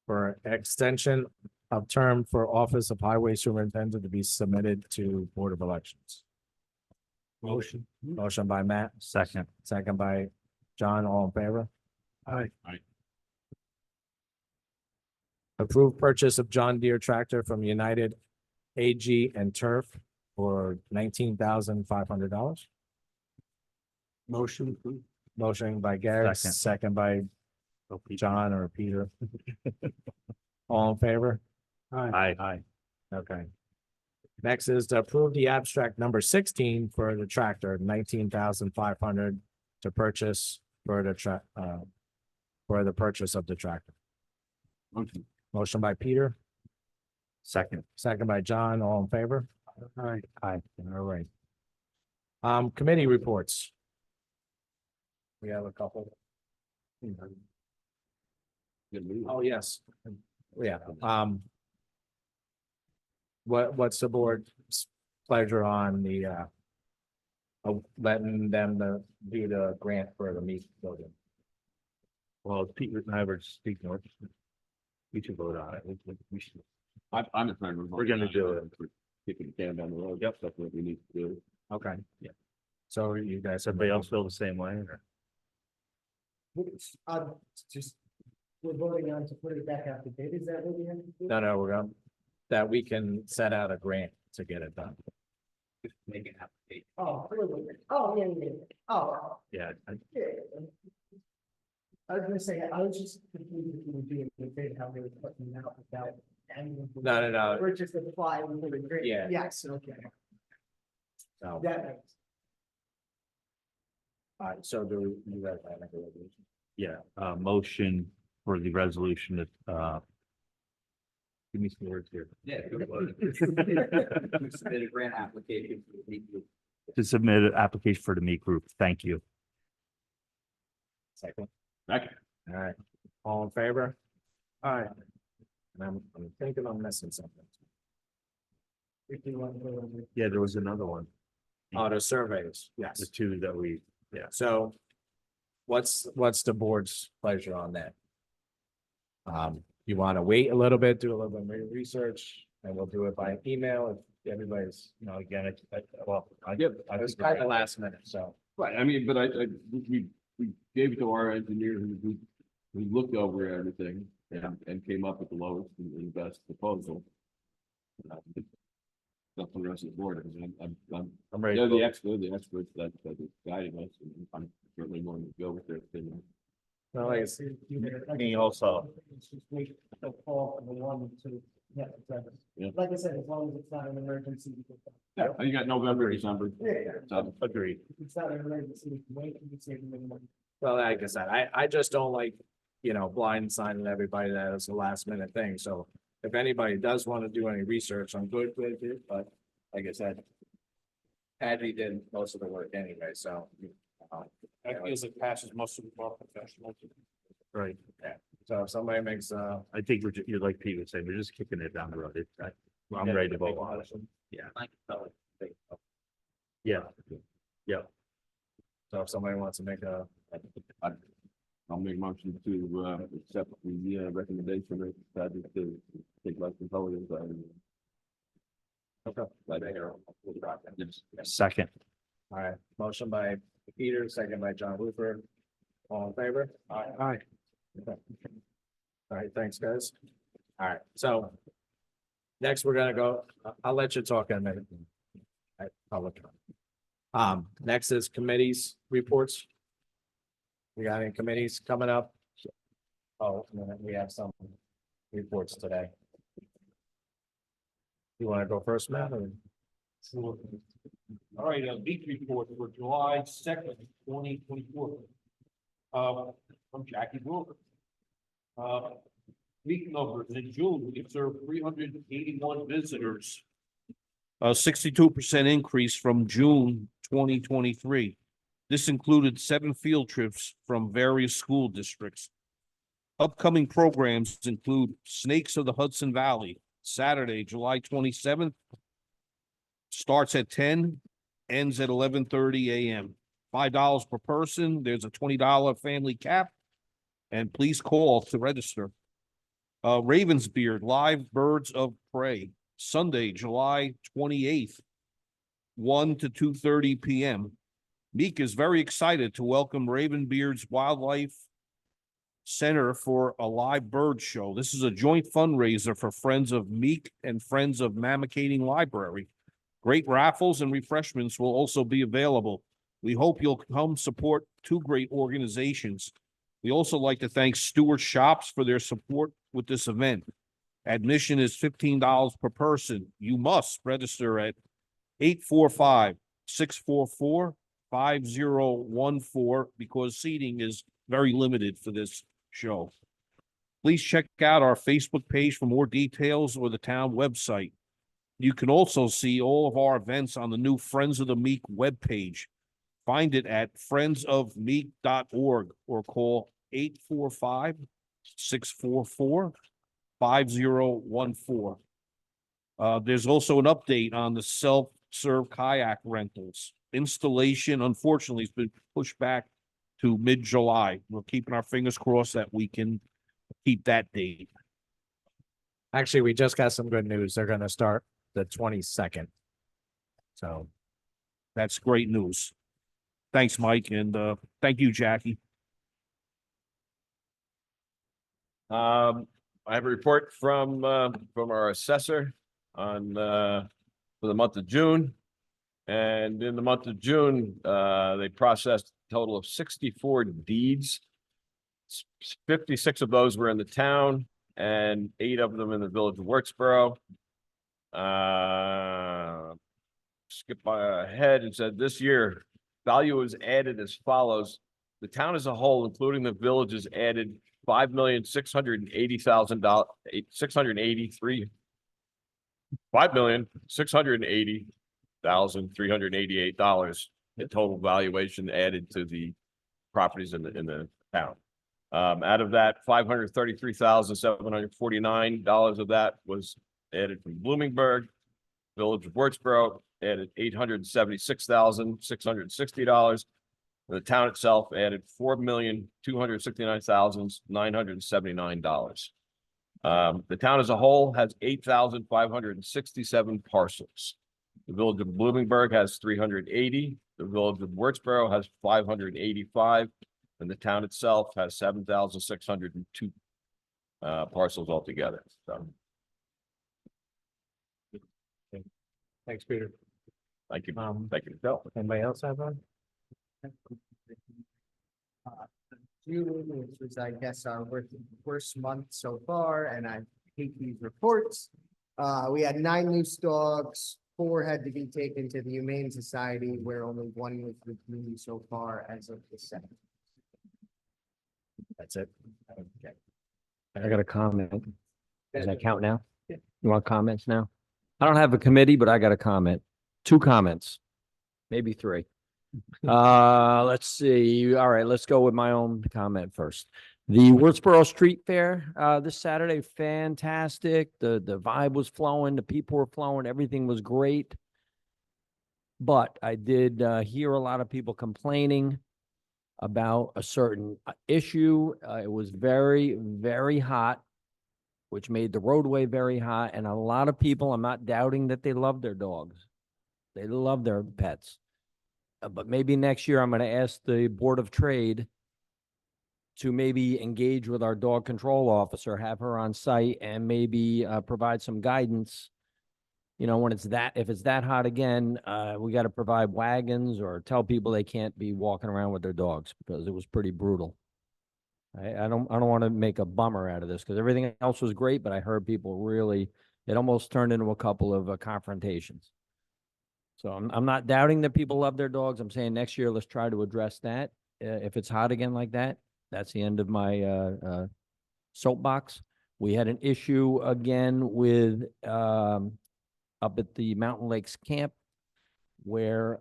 For extension of term for Office of Highway Superintendent to be submitted to Board of Elections. Motion by Matt, Second. second by John, all in favor? Aye. Approve purchase of John Deere tractor from United AG and Turf for $19,500. Motion. Motion by Garrett, Second. second by Oh, Pete. John or Peter. All in favor? Aye. Okay. Next is to approve the abstract number 16 for the tractor, 19,500 to purchase for the purchase of the tractor. Motion by Peter, Second. second by John, all in favor? Aye. All right. Committee reports. We have a couple. Oh, yes. Yeah, what's the board's pleasure on the letting them to do the grant for the meat building? Well, Pete and I were speaking. We should vote on it. We should. I'm in favor. We're gonna do it. Kicking the can down the road. Yep, that's what we need to do. Okay. Yeah. So you guys. Does everybody else feel the same way? Or? Just, we're voting on to put it back out to bid, is that what we have to do? No, we're going, that we can set out a grant to get it done. Make an application. Oh, yeah. Oh, Yeah. yeah. I was gonna say, I was just confused if we were doing the bid, how they were putting it out without. No. We're just applying for the grant. Yeah. Yes, okay, So, that makes. all right, so do you guys have a resolution? Yeah, motion for the resolution that, give me some words here. Yeah. We submit a grant application. for the meat group. To submit an application for the meat group. Thank you. Second. Second. All right, all in favor? All right. And I'm thinking I'm missing something. If you want to go over. Yeah, there was another one. Oh, the surveys, yes. The two that we, So what's the board's pleasure on that? You want to wait a little bit, do a little bit more research, and we'll do it by email if everybody's, again, it was kind of last minute, so. Right, I mean, but we gave it to our engineer who looked over everything and came up with the lowest and best proposal. That's for the rest of the board, I mean, I'm ready. they're to the vote. experts that are guiding us, and I'm certainly going to go with their opinion. No, like, it's- Me also. It's just wait till fall for the one to, yeah, exactly. Yeah. Like I said, as long as it's not an emergency. Yeah, you got November, December. Yeah, So, Agreed. if it's not an emergency, we can wait, we can save them money. Well, like I said, I just don't like, blindsiding everybody that is a last minute thing, so. If anybody does want to do any research, I'm good with it, but like I said. Patty did most of the work anyway, so. I feel as it passes most of the bar professionals. Right. So if somebody makes I think you're like Pete was saying, we're just kicking it down the road. I'm ready to vote on it. Like, oh, Yeah. So if somebody wants to make I'll make a motion to accept the recommendation of Patrick to take less than totally. Yes. Second. all right, motion by Peter, second by John Hooper. All in favor? Aye. All right, thanks, guys. All right, so next we're gonna go, I'll let you talk in a minute. All right, public. Next is committees reports. We got any committees coming up? Oh, and then we have some reports today. You want to go first, Matt? or- Sure. All right, week report for July 2nd, 2024. From Jackie Brewer. Week numbers in June, we observed 381 visitors. A 62% increase from June 2023. This included 7 field trips from various school districts. Upcoming programs include Snakes of the Hudson Valley, Saturday, July 27th. Starts at 10, ends at 11:30 a.m. $5 per person. There's a $20 family cap. And please call to register. Ravensbeard Live Birds of Prey, Sunday, July 28th, 1 to 2:30 p.m. Meek is very excited to welcome Ravenbeard's Wildlife Center for a live bird show. This is a joint fundraiser for Friends of Meek and Friends of Mamakating Library. Great raffles and refreshments will also be available. We hope you'll come support 2 great organizations. We also like to thank Stewart Shops for their support with this event. Admission is $15 per person. You must register at 845-644-5014 because seating is very limited for this show. Please check out our Facebook page for more details or the town website. You can also see all of our events on the new Friends of the Meek webpage. Find it at friendsofmeek.org or call 845-644-5014. There's also an update on the self-serve kayak rentals. Installation, unfortunately, has been pushed back to mid-July. We're keeping our fingers crossed that we can keep that date. Actually, we just got some good news. They're gonna start the 22nd. So, That's great news. Thanks, Mike, and thank you, Jackie. I have a report from our assessor on, for the month of June. And in the month of June, they processed a total of 64 deeds. 56 of those were in the town and 8 of them in the village of Wirtsboro. Skip ahead and said this year, value was added as follows. The town as a whole, including the villages, added $5,680,388 in total valuation added to the properties in the town. Out of that, $533,749 of that was added from Bloomingburg. Village of Wirtsboro added $876,660. The town itself added $4,269,979. The town as a whole has 8,567 parcels. The village of Bloomingburg has 380. The village of Wirtsboro has 585, and the town itself has 7,602 parcels altogether. So, thanks, Peter. thank you, Um, thank you, Phil. Anybody else have one? June, which was, I guess, our worst month so far, and I hate these reports. We had 9 loose dogs, 4 had to be taken to the Humane Society, where only 1 was retrieved so far as of the 7th. That's it. Okay. I got a comment. Does that count now? Yeah. You want comments now? I don't have a committee, but I got a comment. 2 comments, maybe 3. Let's see. All right, let's go with my own comment first. The Wirtsboro Street Fair, this Saturday, fantastic. The vibe was flowing, the people were flowing, everything was great. But I did, hear a lot of people complaining about a certain issue. It was very, very hot, which made the roadway very hot. And a lot of people, I'm not doubting that they love their dogs. They love their pets. But maybe next year I'm going to ask the Board of Trade to maybe engage with our dog control officer, have her on site and maybe provide some guidance. You know, when if it's that hot again, we got to provide wagons or tell people they can't be walking around with their dogs because it was pretty brutal. I don't want to make a bummer out of this because everything else was great, but I heard people really, it almost turned into a couple of confrontations. So I'm not doubting that people love their dogs. I'm saying next year, let's try to address that. If it's hot again like that, that's the end of my soapbox. We had an issue again with up at the Mountain Lakes camp where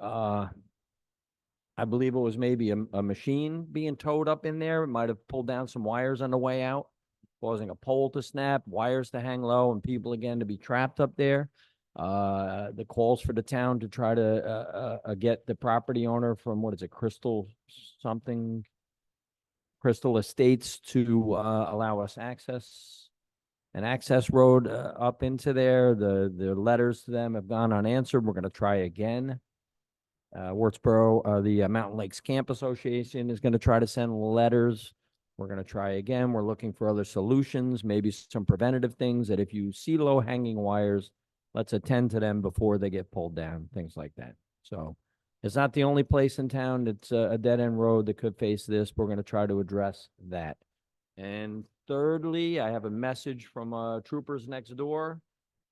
I believe it was maybe a machine being towed up in there. It might have pulled down some wires on the way out, causing a pole to snap, wires to hang low, and people again to be trapped up there. The calls for the town to try to get the property owner from, what is it, Crystal Estates to allow us an access road up into there. The letters to them have gone unanswered. We're going to try again. The Mountain Lakes Camp Association is going to try to send letters. We're going to try again. We're looking for other solutions, maybe some preventative things that if you see low hanging wires, let's attend to them before they get pulled down, things like that. So it's not the only place in town that's a dead end road that could face this. We're going to try to address that. And thirdly, I have a message from troopers next door.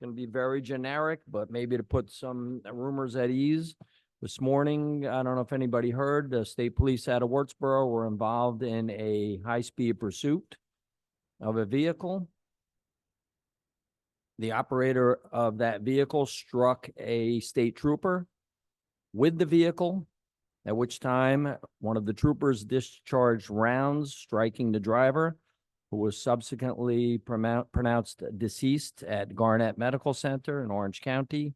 Going to be very generic, but maybe to put some rumors at ease. This morning, I don't know if anybody heard, the state police out of Wurtsboro were involved in a high-speed pursuit of a vehicle. The operator of that vehicle struck a state trooper with the vehicle, at which time one of the troopers discharged rounds, striking the driver, who was subsequently pronounced deceased at Garnett Medical Center in Orange County.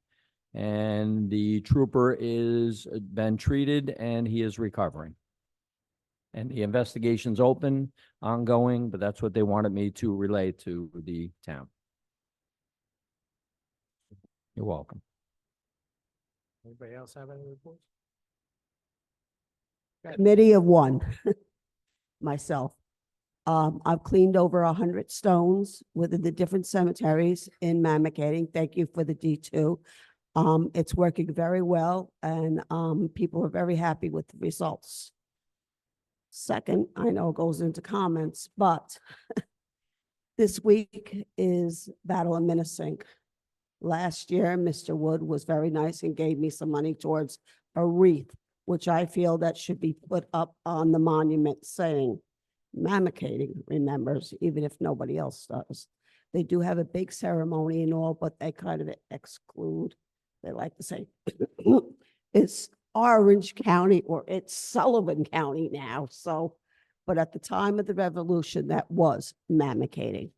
And the trooper is been treated and he is recovering. And the investigation's open, ongoing, but that's what they wanted me to relay to the town. You're welcome. Anybody else have any reports? Committee of one, myself. I've cleaned over 100 stones within the different cemeteries in Mamakating. Thank you for the D2. It's working very well and people are very happy with the results. Second, I know it goes into comments, but this week is Battle of Minnesink. Last year, Mr. Wood was very nice and gave me some money towards a wreath, which I feel that should be put up on the monument saying Mamakating remembers, even if nobody else does. They do have a big ceremony and all, but they kind of exclude, they like to say, it's Orange County or it's Sullivan County now. So, but at the time of the revolution, that was Mamakating.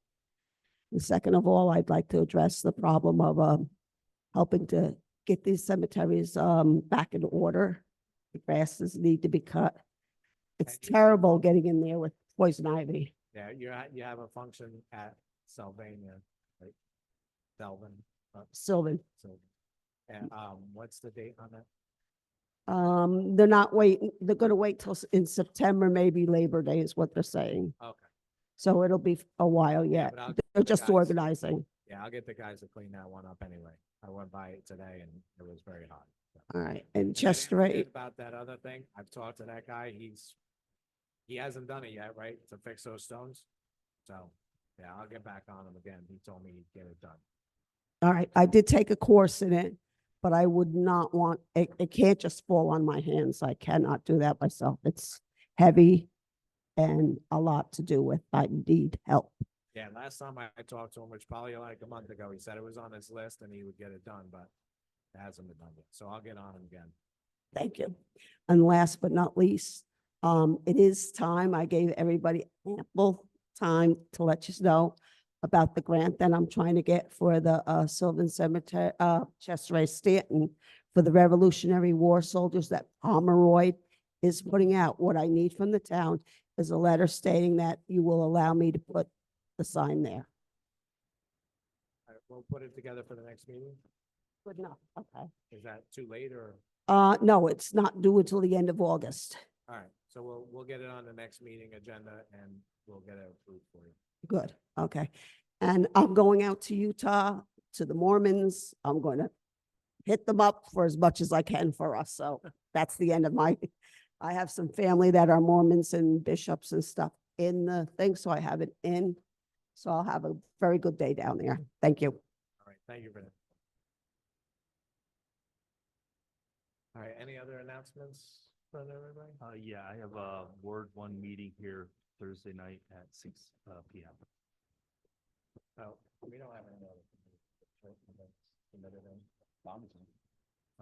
And second of all, I'd like to address the problem of helping to get these cemeteries back in order. The grasses need to be cut. It's terrible getting in there with poison ivy. Yeah, you have a function at Sylvania, right? Sylvan. And what's the date on that? They're not waiting, they're gonna wait till in September, maybe Labor Day is what they're saying. Okay. So it'll be a while yet. but I'll get They're the just guys. organizing. Yeah, I'll get the guys to clean that one up anyway. I went by it today and it was very hot. So. All right, And and then Chester, forget about that other thing. I've talked to that guy. He hasn't done it yet, right? To fix those stones. So, yeah, I'll get back on him again. He told me he'd get it done. all right, I did take a course in it, but I would not want, it can't just fall on my hands. I cannot do that myself. It's heavy and a lot to do with. I need help. Yeah, last time I talked to him, which probably like a month ago, he said it was on his list and he would get it done, but it hasn't been done yet. So I'll get on him again. Thank you. And last but not least, it is time. I gave everybody ample time to let you know about the grant that I'm trying to get for the Sylvan Cemetery, Chester A. Stanton, for the Revolutionary War soldiers that Pomeroy is putting out. What I need from the town is a letter stating that you will allow me to put the sign there. All right, we'll put it together for the next meeting. Good enough, okay. Is that too late or? No, it's not due until the end of August. All right, So we'll get it on the next meeting agenda and we'll get it approved for you. Good, okay. And I'm going out to Utah, to the Mormons. I'm going to hit them up for as much as I can for us. So that's the end of my, I have some family that are Mormons and bishops and stuff in the thing, so I have it in. So I'll have a very good day down there. Thank you. All right, thank you for that. All right, any other announcements from everybody? Yeah, I have a Ward 1 meeting here Thursday night at 6 p.m. Oh, we don't have any other. Submitted in.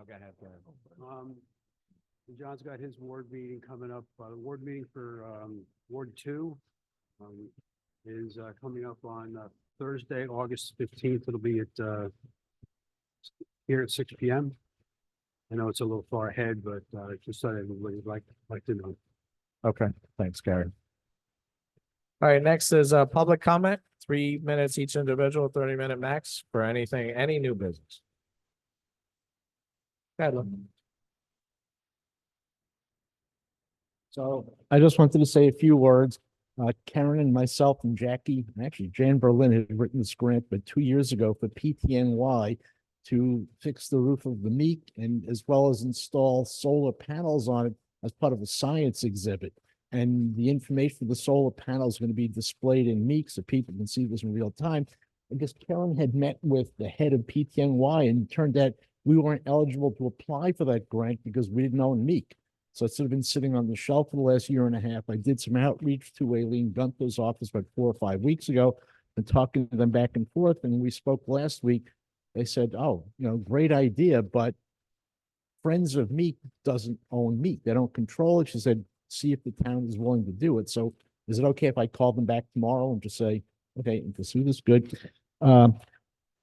Okay, I have. John's got his ward meeting coming up, the ward meeting for, Ward 2, is, coming up on, Thursday, August 15th. It'll be at, here at 6 p.m. I know it's a little far ahead, but, just so everybody would like to know. Okay, thanks, Gary. All right, next is public comment, 3 minutes each individual, 30-minute max for anything, any new business. Go ahead, Lou. So I just wanted to say a few words. Karen and myself and Jackie, actually Jan Berlin had written this grant, but 2 years ago for PTNY to fix the roof of the Meek and as well as install solar panels on it as part of a science exhibit. And the information for the solar panels is going to be displayed in Meek so people can see this in real time. I guess Karen had met with the head of PTNY and it turned out we weren't eligible to apply for that grant because we didn't own Meek. So it's sort of been sitting on the shelf for the last year and a half. I did some outreach to Aileen Gunther's office about 4 or 5 weeks ago and talking to them back and forth. And we spoke last week. They said, oh, great idea, but Friends of Meek doesn't own Meek. They don't control it. She said, see if the town is willing to do it. So is it okay if I call them back tomorrow and just say, okay, and pursue this? Good.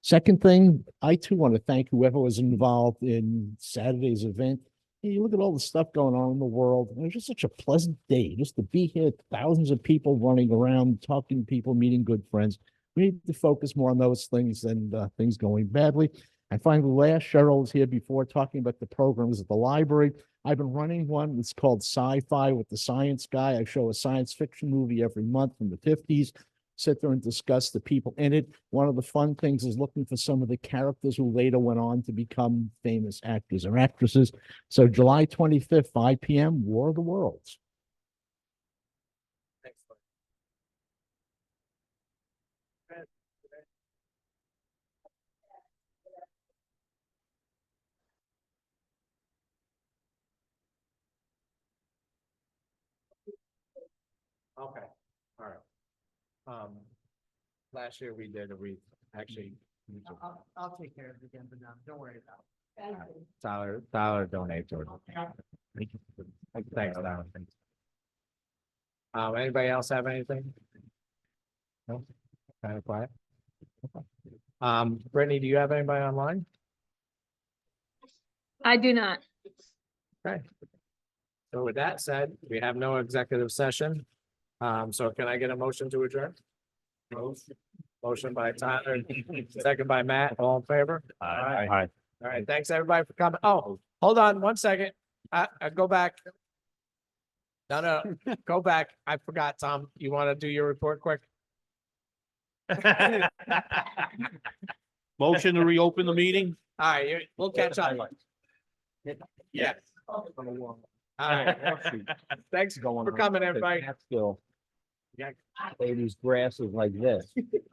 Second thing, I too want to thank whoever was involved in Saturday's event. You look at all the stuff going on in the world. It was just such a pleasant day just to be here. Thousands of people running around, talking to people, meeting good friends. We need to focus more on those things than things going badly. And finally, last, Cheryl was here before talking about the programs at the library. I've been running one. It's called Sci-Fi with the Science Guy. I show a science fiction movie every month from the 50s. Sit there and discuss the people in it. One of the fun things is looking for some of the characters who later went on to become famous actors or actresses. So July 25th, 5 p.m., War of the Worlds. Okay, all right. Last year we did, actually. I'll take care of it again, but no, don't worry about it. Tyler donate to it. Thank you. Thanks, Tyler. Anybody else have anything? No? Kind of quiet? Okay. Brittany, do you have anybody online? I do not. Okay. So with that said, we have no executive session. So can I get a motion to adjourn? Motion by Tyler, second by Matt, all in favor? Aye. All right, thanks everybody for coming. Oh, hold on 1 second. I go back. No, go back. I forgot, Tom. You want to do your report quick? Motion to reopen the meeting? All right, we'll catch up. Yeah. All right. Thanks for coming, everybody. Still. Ladies' grass is like this.